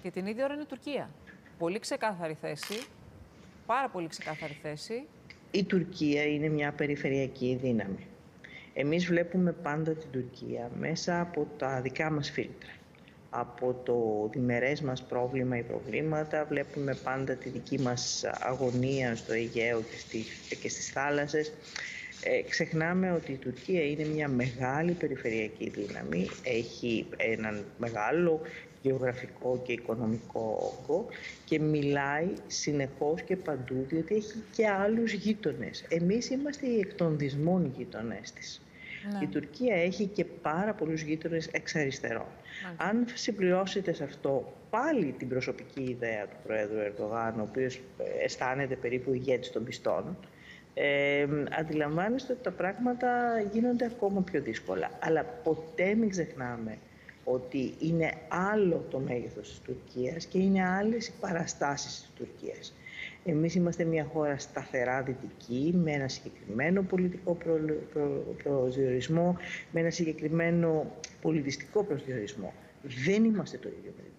Και την ίδια ώρα είναι η Τουρκία. Πολύ ξεκάθαρη θέση, πάρα πολύ ξεκάθαρη θέση. Η Τουρκία είναι μια περιφερειακή δύναμη. Εμείς βλέπουμε πάντα την Τουρκία μέσα από τα δικά μας φίλτρα. Από το διμερές μας πρόβλημα ή προβλήματα βλέπουμε πάντα τη δική μας αγωνία στο Αιγαίο και στις θάλασσες. Ξεχνάμε ότι η Τουρκία είναι μια μεγάλη περιφερειακή δύναμη, έχει έναν μεγάλο γεωγραφικό και οικονομικό όγκο και μιλάει συνεχώς και παντού, διότι έχει και άλλους γείτονες. Εμείς είμαστε οι εκ των δυσμών γείτονές της. Η Τουρκία έχει και πάρα πολλούς γείτονες εξ αριστερών. Αν συμπληρώσετε σε αυτό πάλι την προσωπική ιδέα του Προέδρου Ερντογάν, ο οποίος αισθάνεται περίπου ηγέτης των πιστών, αντιλαμβάνεστε ότι τα πράγματα γίνονται ακόμα πιο δύσκολα. Αλλά ποτέ μην ξεχνάμε ότι είναι άλλο το μέγεθος της Τουρκίας και είναι άλλες οι παραστάσεις της Τουρκίας. Εμείς είμαστε μια χώρα σταθερά δυτική, με ένα συγκεκριμένο πολιτικό προσδιορισμό, με ένα συγκεκριμένο πολιτιστικό προσδιορισμό. Δεν είμαστε το ίδιο με την